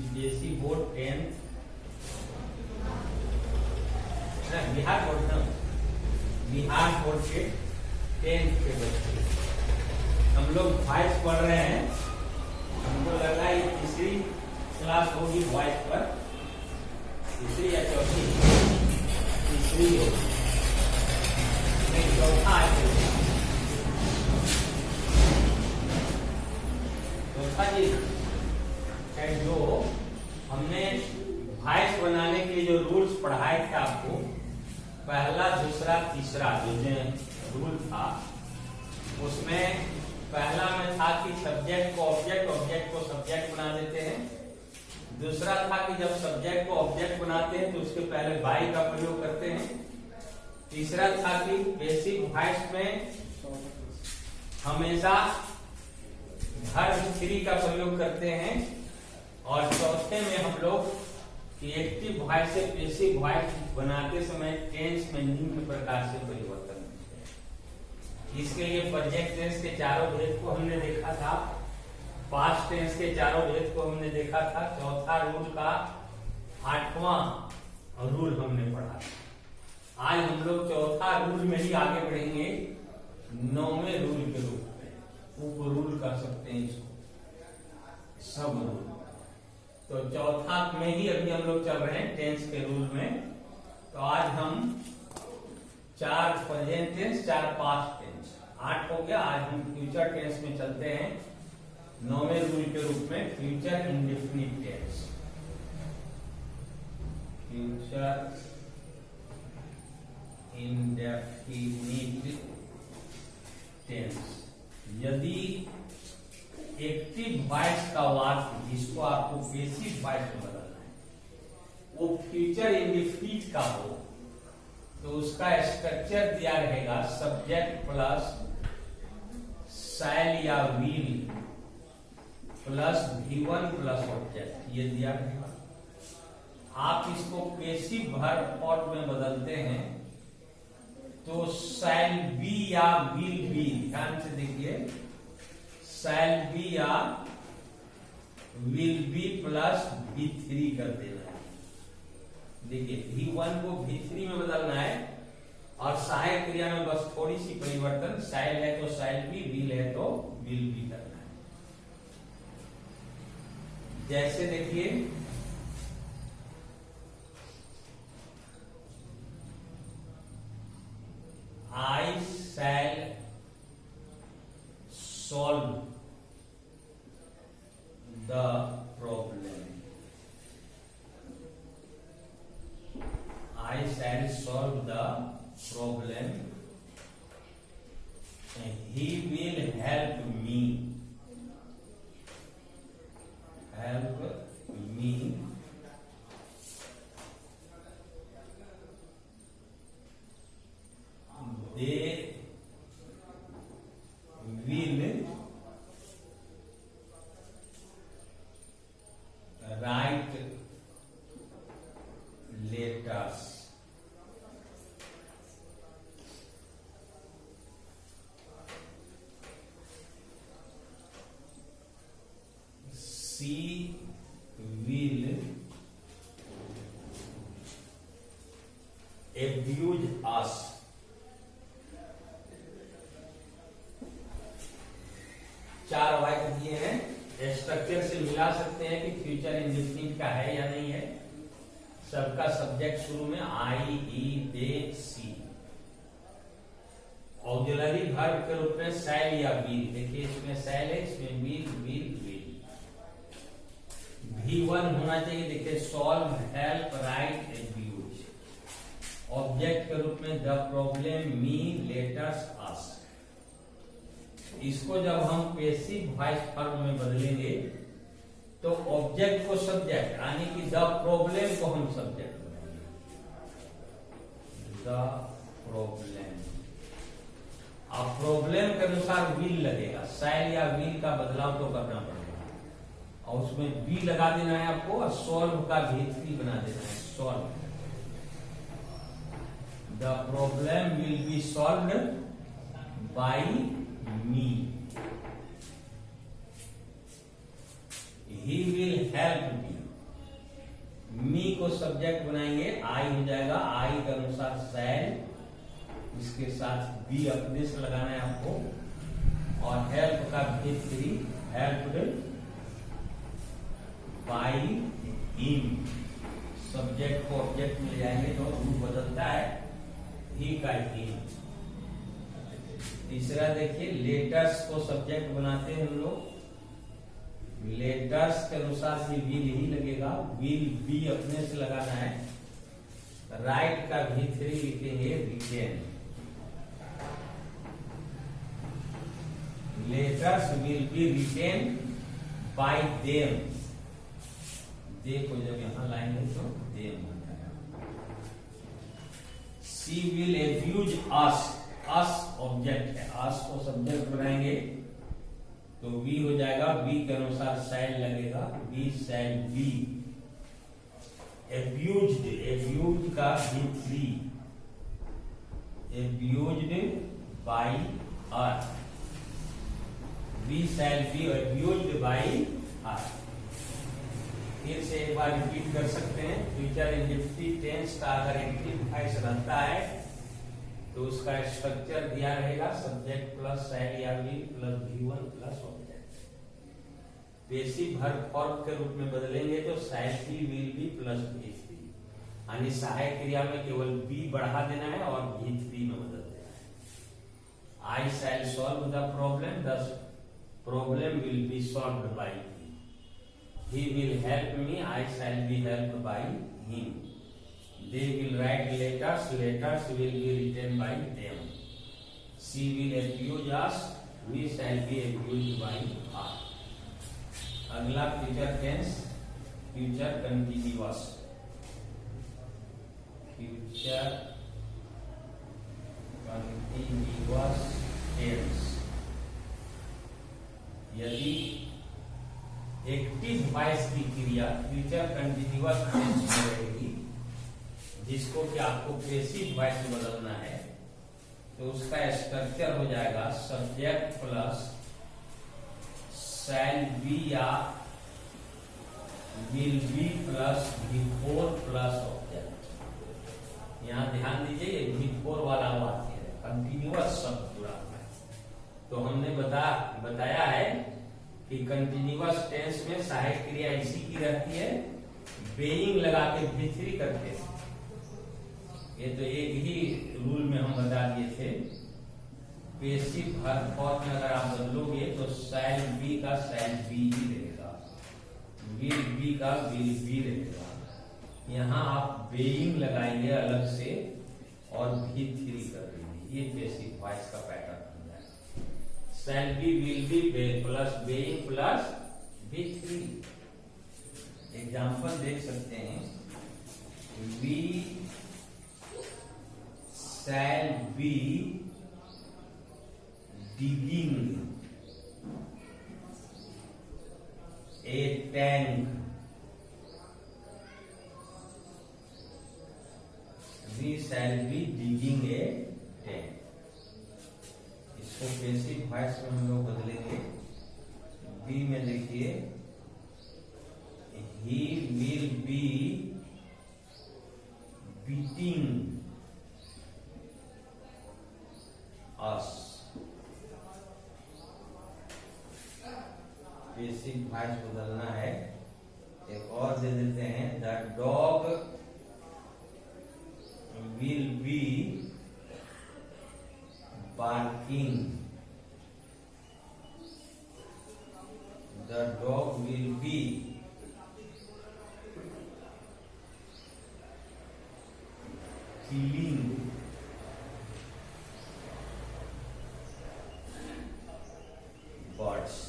CBSE board 10th Bihar board ना, Bihar board के 10th के बच्चे हम लोग वॉइस पढ़ रहे हैं। हमको लगा ये तीसरी क्लास होगी वॉइस पर, तीसरी या चौथी, तीसरी होगी नहीं चौथा जी है। जो हमने वॉइस बनाने के लिए जो रूल्स पढ़ाए थे आपको, पहला दूसरा तीसरा जो रूल था, उसमें पहला में था कि सब्जेक्ट को ऑब्जेक्ट, ऑब्जेक्ट को सब्जेक्ट बना देते हैं। दूसरा था कि जब सब्जेक्ट को ऑब्जेक्ट बनाते हैं तो उसके पहले बाई का प्रयोग करते हैं। तीसरा था कि बेसिक वॉइस में हमेशा वर्ब थ्री का प्रयोग करते हैं। और चौथे में हम लोग कि एक्टिव वॉइस से पैसिव वॉइस बनाते समय टेंस में निम्न प्रकार से परिवर्तन होते हैं। इसके लिए प्रेजेंट टेंस के चारों भेद को हमने देखा था, पास्ट टेंस के चारों भेद को हमने देखा था। चौथा रूल का 8वां रूल हमने पढ़ा। आज हम लोग चौथा रूल में ही आगे बढ़ेंगे, 9वें रूल के रूप में, उप रूल कर सकते हैं इसको, सब रूल। तो चौथा में ही अभी हम लोग चल रहे हैं टेंस के रूल में। तो आज हम 4 प्रेजेंट टेंस, 4 पास्ट टेंस, 8 हो गया। आज हम फ्यूचर टेंस में चलते हैं 9वें रूल के रूप में, future indefinite tense. Future indefinite tense. यदि एक्टिव वॉइस का वाक्य जिसको आपको पैसिव वॉइस में बदलना है वो फ्यूचर इंडेफिनिट का हो, तो उसका स्ट्रक्चर दिया रहेगा सब्जेक्ट प्लस शैल या will plus V1 plus object, ये दिया रहेगा। आप इसको पैसिव वर्ब फॉर्म में बदलते हैं तो शैल बी या विल बी, ध्यान से देखिए, शैल बी या विल बी प्लस V3 कर देना है। देखिए V1 को V3 में बदलना है और सहायक क्रिया में बस थोड़ी सी परिवर्तन, शैल है तो शैल बी, विल है तो विल बी करना है। जैसे देखिए I shall solve the problem. I shall solve the problem. He will help me. Help me. They will write letters. She will abuse us. चार वाक्य दिए हैं, स्ट्रक्चर से मिला सकते हैं कि फ्यूचर इंडेफिनिट का है या नहीं है। सबका सब्जेक्ट शुरू में आई, ई, दे, सी। ऑक्सिलरी वर्ब के रूप में शैल या विल, देखिए इसमें शैल है, इसमें विल, विल, विल। V1 होना चाहिए, देखिए solve, help, right, abuse. Object के रूप में द प्रॉब्लम, मी, लेटर्स, अस। इसको जब हम पैसिव वॉइस फॉर्म में बदलेंगे तो ऑब्जेक्ट को सब्जेक्ट, यानी कि द प्रॉब्लम को हम सब्जेक्ट बनाएंगे, द प्रॉब्लम। अब प्रॉब्लम के अनुसार विल लगेगा, शैल या विल का बदलाव तो करना पड़ेगा और उसमें बी लगा देना है आपको, और सॉल्व का V3 बना देना है, solve. The problem will be solved by me. He will help me. मी को सब्जेक्ट बनाएंगे, आई हो जाएगा, आई के अनुसार शैल, इसके साथ बी अपने से लगाना है आपको, और हेल्प का V3 helped by him, subject को ऑब्जेक्ट में ले जाएंगे तो रूप बदलता है, ही का हिम। तीसरा देखिए, लेटर्स को सब्जेक्ट बनाते हैं हम लोग, लेटर्स के अनुसार भी विल ही लगेगा, विल बी अपने से लगाना है, राइट का V3 लिखेंगे written, letters will be written by them, they को जब यहां लाएंगे तो देम बनता है। She will abuse us, us object है, अस को सब्जेक्ट बनाएंगे तो वी हो जाएगा, वी के अनुसार शैल लगेगा, we shall be abused, abuse का V3 abused by her, we shall be abused by her. फिर से एक बार रिपीट कर सकते हैं, फ्यूचर इंडेफिनिट टेंस का अगर एक्टिव वॉइस रहता है तो उसका स्ट्रक्चर दिया रहेगा, सब्जेक्ट प्लस शैल या will plus V1 plus object. Passive verb form के रूप में बदलेंगे तो शैल be will be plus V3, यानी सहायक क्रिया में केवल बी बढ़ा देना है और V3 में बदल देना है। I shall solve the problem, the problem will be solved by me, he will help me, I shall be helped by him, they will write letters, letters will be written by them, she will abuse us, we shall be abused by her। अगला future tense, future continuous, future continuous tense, यदि active voice की क्रिया future continuous tense में रहेगी, जिसको कि आपको passive voice में बदलना है, तो उसका स्ट्रक्चर हो जाएगा सब्जेक्ट प्लस शैल बी या will be plus V4 plus object. यहाँ ध्यान दीजिए, ये V4 वाला वाक्य है, कंटिन्यूअस शब्द जुड़ा हुआ है। तो हमने बताया है कि कंटिन्यूअस टेंस में सहायक क्रिया इसी की रहती है, बेइंग लगा के V3 करते हैं। ये तो एक ही रूल में हम बता दिए थे। पेसिव वर्ब फॉर्म में अगर आप बदलोगे तो शैल बी का शैल बी ही रहेगा, विल बी का विल बी रहेगा। यहाँ आप बेइंग लगाएंगे अलग से और V3 कर देंगे, ये पेसिव वॉइस का पैटर्न बन जाएगा। Shall be will be plus being plus V3। Example देख सकते हैं, we shall be digging a tank, we shall be digging a tank। इसको पैसिव वॉइस में हम लोग बदलेंगे। बी में देखिए, he will be beating us, basic voice बदलना है। एक और दे देते हैं, the dog will be barking, the dog will be killing birds.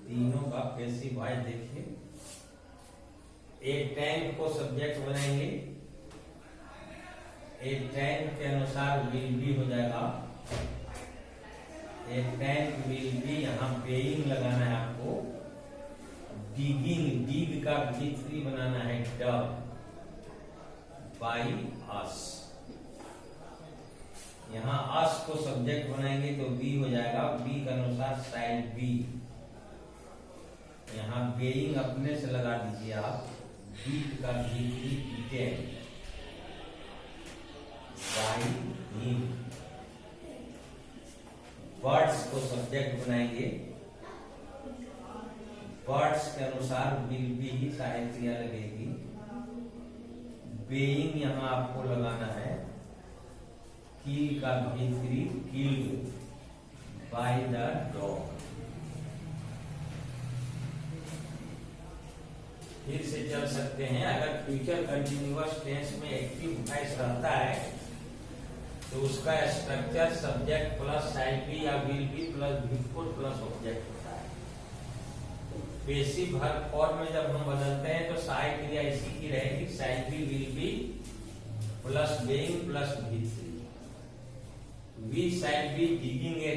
तीनों का पैसिव वॉइस देखिए। एक टैंक को सब्जेक्ट बनाएंगे, एक टैंक के अनुसार विल बी हो जाएगा, एक टैंक विल बी, यहाँ पेइंग लगाना है आपको। डिगिंग, डिग का V3 बनाना है, डग बाई अस। यहाँ अस को सब्जेक्ट बनाएंगे तो बी हो जाएगा, बी के अनुसार साइड बी। यहाँ बेइंग अपने से लगा दीजिए आप, बीट का भी बीटेन बाई हिम। वर्ड्स को सब्जेक्ट बनाएंगे, वर्ड्स के अनुसार विल बी ही सहायक क्रिया लगेगी। बेइंग यहाँ आपको लगाना है, किल का भीतरी किल्ड बाय द डॉग। फिर से चल सकते हैं। अगर फ्यूचर कंटिन्यूअस टेंस में एक्टिव वॉइस रहता है तो उसका structure subject plus side be या will be plus before plus object होता है। पेसिव वर्ब फॉर्म में जब हम बदलते हैं तो सहायक क्रिया इसी की रहेगी, side be will be plus being plus भी। We shall be digging a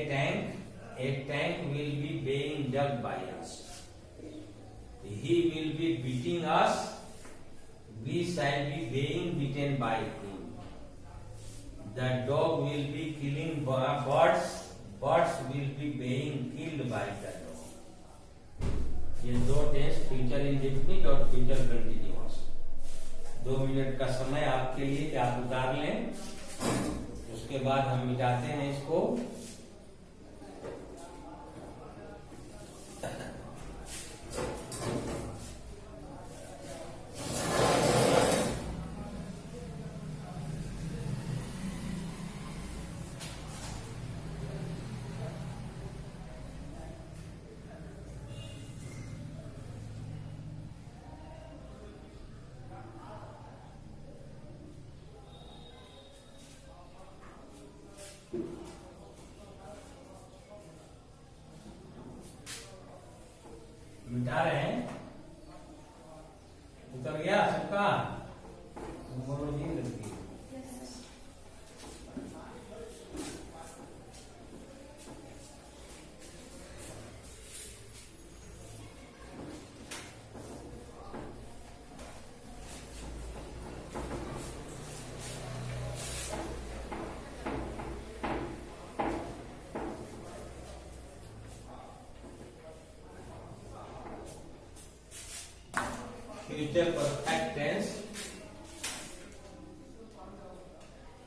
tank will be being dug by us. He will be beating us, we shall be being beaten by him. The dog will be killing birds will be being killed by the dog. ये दो tense future indefinite और future continuous. 2 minute का समय आपके लिए कि आप उतार लें, उसके बाद हम मिटाते हैं इसको। मिटा रहे हैं, उतर गया सबका, नहीं लगती। फ्यूचर परफेक्ट टेंस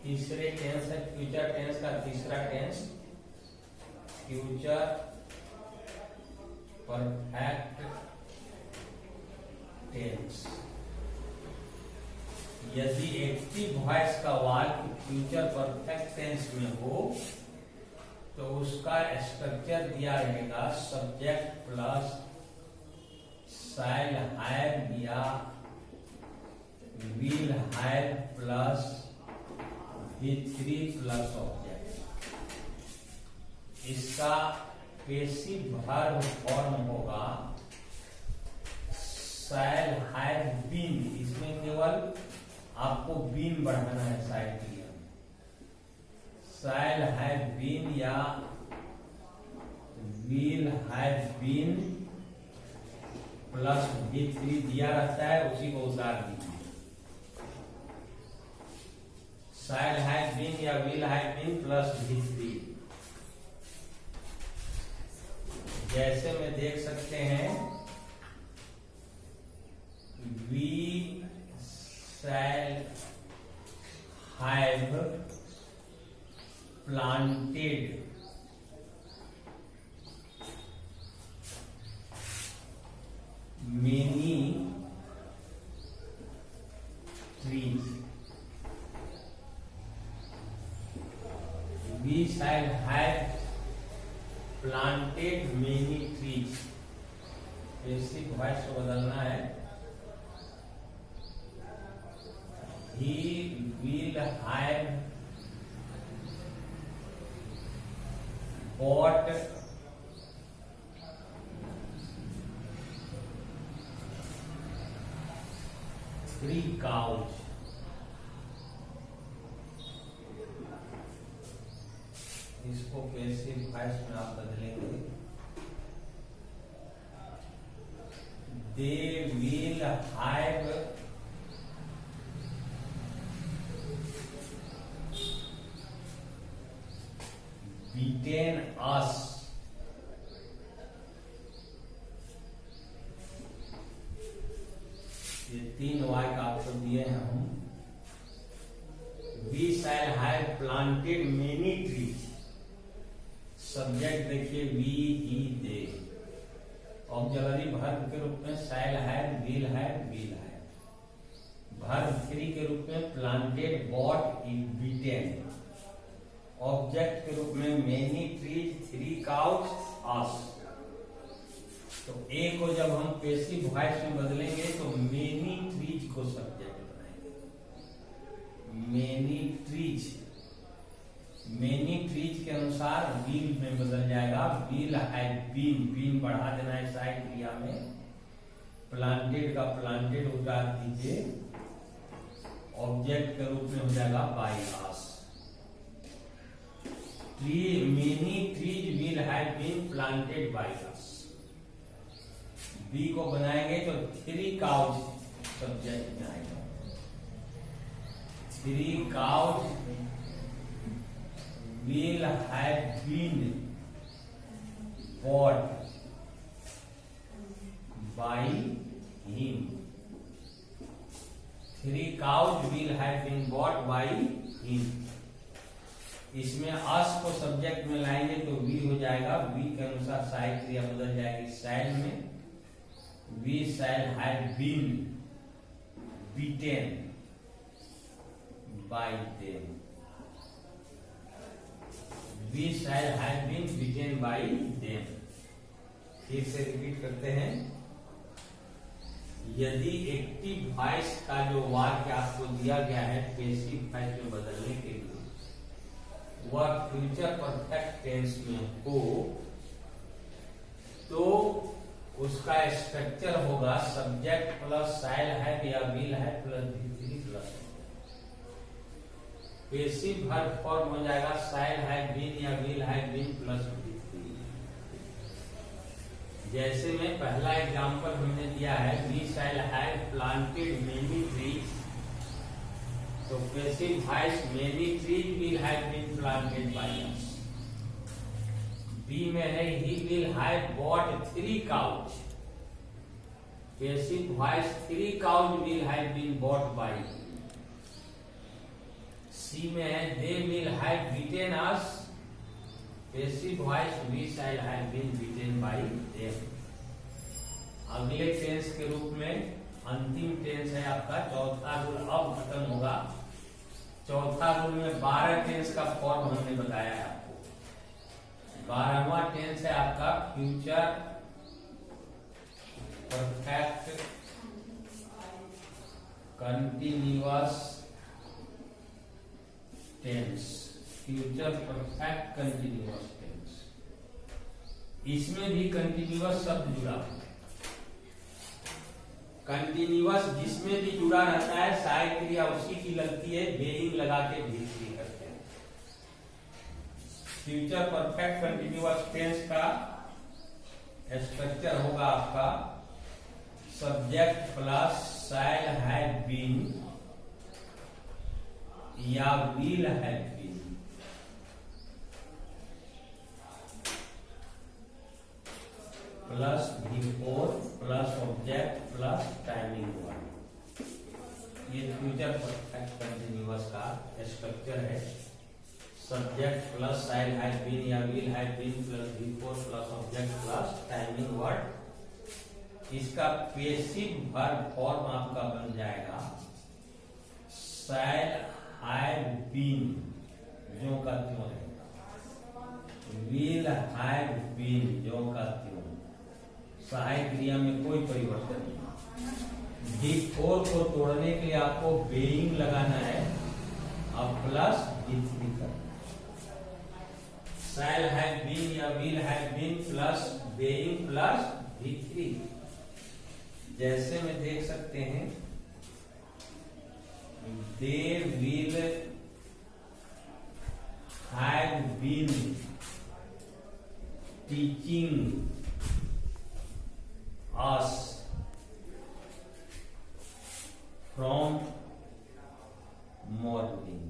तीसरे टेंस है, फ्यूचर टेंस का तीसरा टेंस फ्यूचर परफेक्ट टेंस। यदि एक्टिव वॉइस का वाक्य फ्यूचर परफेक्ट टेंस में हो तो उसका स्ट्रक्चर दिया रहेगा सब्जेक्ट प्लस shall have या will have plus V3 plus object. इसका पेसिव वर्ब फॉर्म होगा shall have been। इसमें केवल आपको बीन बढ़ाना है साइड के लिए। shall have been या will have been plus V3 दिया रहता है, उसी को उतार दीजिए। shall have been या will have been plus V3। जैसे में देख सकते हैं we shall have planted many trees। We shall have planted many trees। Basic voice को बदलना है। He will have bought 3 cows। इसको कैसे वॉइस में आप बदलेंगे? They will have beaten us. ये 3 वाक्य आपको दिए हैं हम। We shall have planted many trees. Subject देखिए we, he, they। Auxiliary verb के रूप में shall have, will have, will have। Verb 3 के रूप में planted, bought, beaten। ऑब्जेक्ट के रूप में many trees, 3 cows, us। तो ए को जब हम पैसिव वॉइस में बदलेंगे तो मेनी ट्रीज को सब्जेक्ट बनाएंगे। मेनी ट्रीज के अनुसार विल में बदल जाएगा। विल हैव बीन, बीन बढ़ा देना है साइड क्रिया में। प्लांटेड का प्लांटेड उतार दीजिए, ऑब्जेक्ट के रूप में हो जाएगा by us. Many trees will have been planted by us. Be को बनाएंगे तो 3 काउज सब्जेक्ट में आएगा। 3 cows will have been bought by him। 3 cows will have been bought by him। इसमें us को सब्जेक्ट में लाएंगे तो we हो जाएगा। we के अनुसार सहायक क्रिया बदल जाएगी shall में। we shall have been beaten by them। We shall have been beaten by them। फिर से रिपीट करते हैं। यदि एक्टिव वॉइस का जो वाक्य आपको दिया गया है पैसिव वॉइस में बदलने के लिए, वह फ्यूचर परफेक्ट टेंस में हो तो उसका स्ट्रक्चर होगा सब्जेक्ट प्लस शैल हैव या will have plus V3 plus. Passive verb form हो जाएगा शैल हैव बीन या will have been plus V3। जैसे में पहला एग्जांपल हमने दिया है we shall have planted many trees, तो passive voice many trees will have been planted by us. B में है he will have bought 3 cows. Passive voice 3 cows will have been bought bye. सी में है they will have beaten us. Passive voice we shall have been beaten by them. अगले tense के रूप में अंतिम tense है आपका चौथा रूल अब खत्म होगा। चौथा रूल में 12 टेंस का फॉर्म हमने बताया है आपको। 12वां टेंस है आपका future perfect continuous tense. Future perfect continuous tense, इसमें भी कंटिन्यूअस शब्द जुड़ा है। कंटिन्यूअस जिसमें भी जुड़ा रहता है सहायक क्रिया उसी की लगती है, बेइंग लगा के भी करते हैं। फ्यूचर परफेक्ट कंटिन्यूअस टेंस का स्ट्रक्चर होगा आपका subject plus shall have been या will have been plus V4 plus object plus timing verb. ये फ्यूचर परफेक्ट कंटिन्यूअस का स्ट्रक्चर है। Subject plus shall have been या will have been plus V4 plus object plus timing verb. इसका passive verb form आपका बन जाएगा shall have been, जो का त्यों रहेगा। विल हैव बीन, जो का त्यों। सहायक क्रिया में कोई परिवर्तन नहीं। V4 को तोड़ने के लिए आपको बेइंग लगाना है, अब प्लस V3 करना। शैल हैव बीन या will have been plus being plus V3। जैसे में देख सकते हैं they will have been teaching us from morning।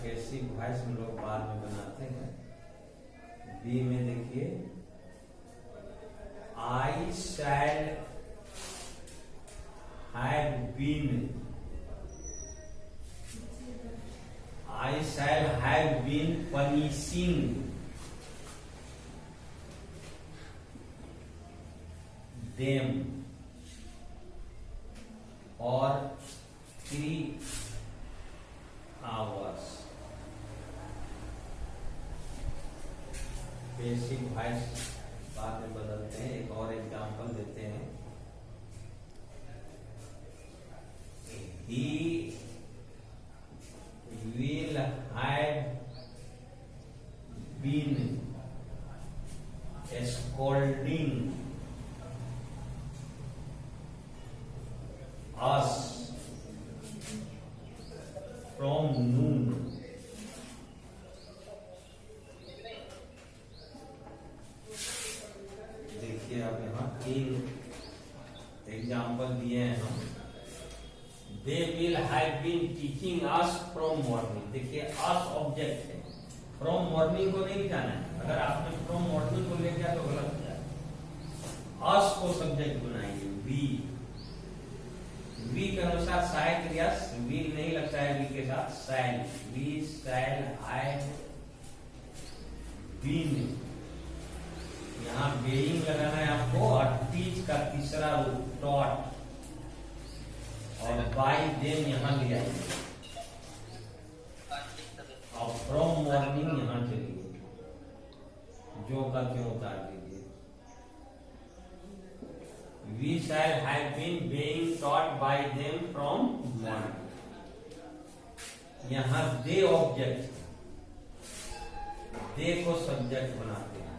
Passive voice हम लोग बाद में बनाते हैं। बी में देखिए, I shall have been, I shall have been punishing them और 3 hours। बेसिक वॉइस बाद में बदलते हैं। एक और एग्जांपल देते हैं। He will have been scolding us from noon। देखिए अब यहाँ 3 एग्जाम्पल दिए हैं हम। They will have been teaching us from morning। देखिए us ऑब्जेक्ट है, from morning को नहीं जाना है। अगर आपने from morning को ले गया तो गलत हो जाएगा। us को सब्जेक्ट बनाएंगे। वी के अनुसार शायद यस, वी नहीं लगता है वी के साथ, शैल, वी शैल हैव बीन। यहाँ बेइंग लगाना है आपको, और टीच का तीसरा रूप टॉट, और बाय देम यहाँ ले आएंगे, और फ्रॉम मॉर्निंग यहाँ चलिए, जो का क्यों उतार दीजिए। We shall have been being taught by them from morning। यहाँ दे ऑब्जेक्ट, दे को सब्जेक्ट बनाते हैं।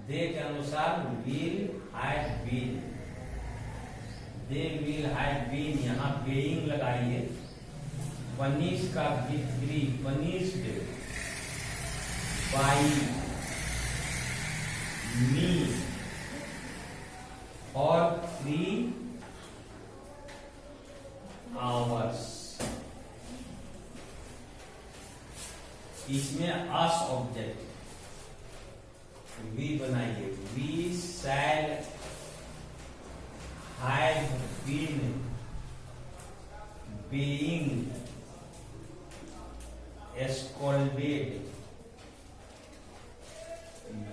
दे के अनुसार will have been, they will have been, यहाँ being लगाइए। पनिश का विक्री, punished by me और 3 hours। इसमें अस ऑब्जेक्ट वी बनाइए। We shall have been being scolded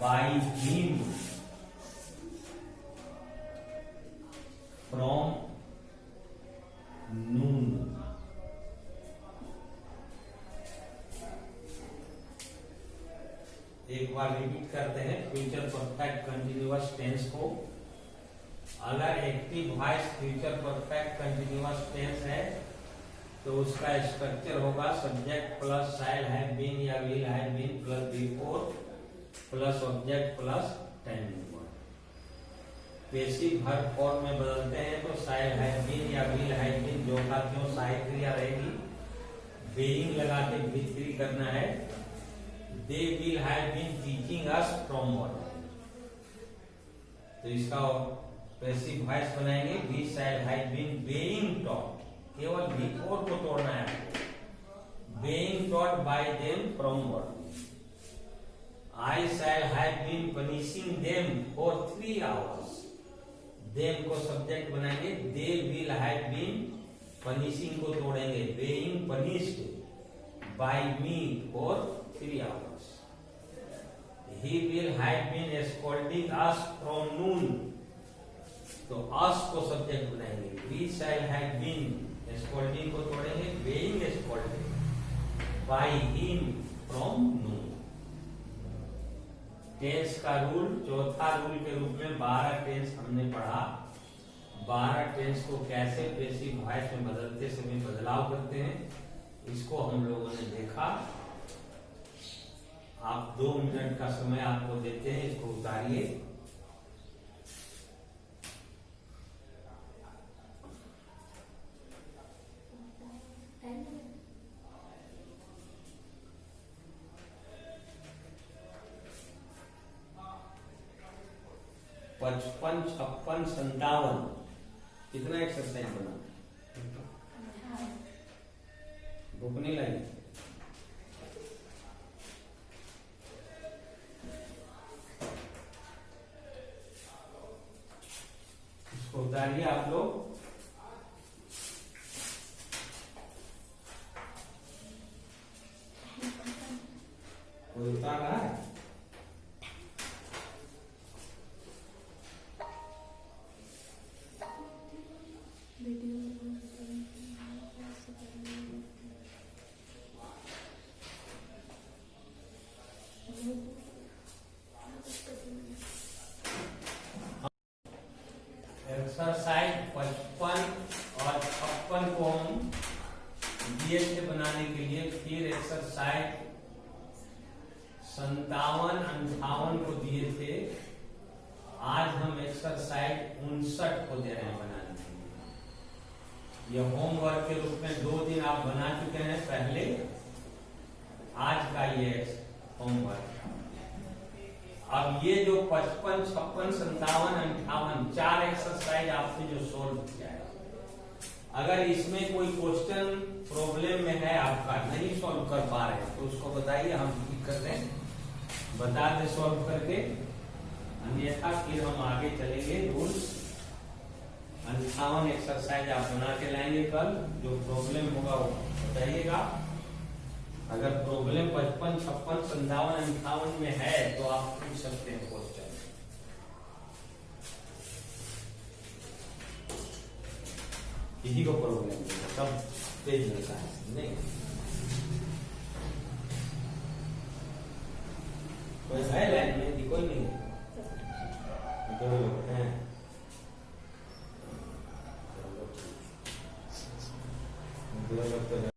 by him from noon. एक बार रिपीट करते हैं फ्यूचर परफेक्ट कंटिन्यूअस टेंस को। अगर active voice future perfect continuous tense है तो उसका स्ट्रक्चर होगा subject plus shall have been या will have been plus before plus object plus time. Passive verb form में बदलते हैं तो शैल हैव बीन या विल हैव बीन, जो का क्यों सहायक क्रिया रहेगी। बेइंग लगा के भित्री करना है। They will have been teaching us from morning, तो इसका पैसिव वॉइस बनाएंगे। We shall have been being taught, केवल बिफोर को तोड़ना है आपको। Being taught by them from morning. I shall have been punishing them for 3 hours। Them को subject बनाएंगे। They will have been, punishing को तोड़ेंगे। Being punished by me for 3 hours। He will have been scolding us from नून, तो us को subject बनाएंगे। We shall have been, scolding को तोड़ेंगे। Being scolded by him from noon. Tense का rule, चौथा rule के रूप में 12 टेंस हमने पढ़ा। 12 टेंस को कैसे पैसिव वॉइस में बदलते समय बदलाव करते हैं, इसको हम लोगों ने देखा। आप 2 मिनट का समय आपको देते हैं, इसको उतारिए। पचपन, 56, 57 कितना एक्सरसाइज बना? भूख नहीं लगी? कोई उतार रहा है? एक्सरसाइज 55 और 56 को हम दिए थे बनाने के लिए, फिर एक्सरसाइज 57, 58 को दिए थे। आज हम एक्सरसाइज 59 को दे रहे हैं बनाने के लिए। यह होमवर्क के रूप में 2 दिन आप बना चुके हैं पहले, आज का ये होमवर्क। अब ये जो 55, 56, 57, 58 4 एक्सरसाइज आपने जो सोल्व किया है, अगर इसमें कोई क्वेश्चन प्रॉब्लम में है, आपका नहीं सॉल्व कर पा रहे तो उसको बताइए, हम ठीक कर रहे हैं, बता दे सॉल्व करके। अन्यथा फिर हम आगे चलेंगे। रूल्स 58 एक्सरसाइज आप बना के लाएंगे कल, जो प्रॉब्लम होगा वो बताइएगा। अगर प्रॉब्लम 55, 56, 57, 58 में है तो आप पूछ सकते हैं क्वेश्चन। इसी को प्रॉब्लम सब पेज मिलता है नहीं? कोई है लाइन में? कोई नहीं, 2 लोग हैं।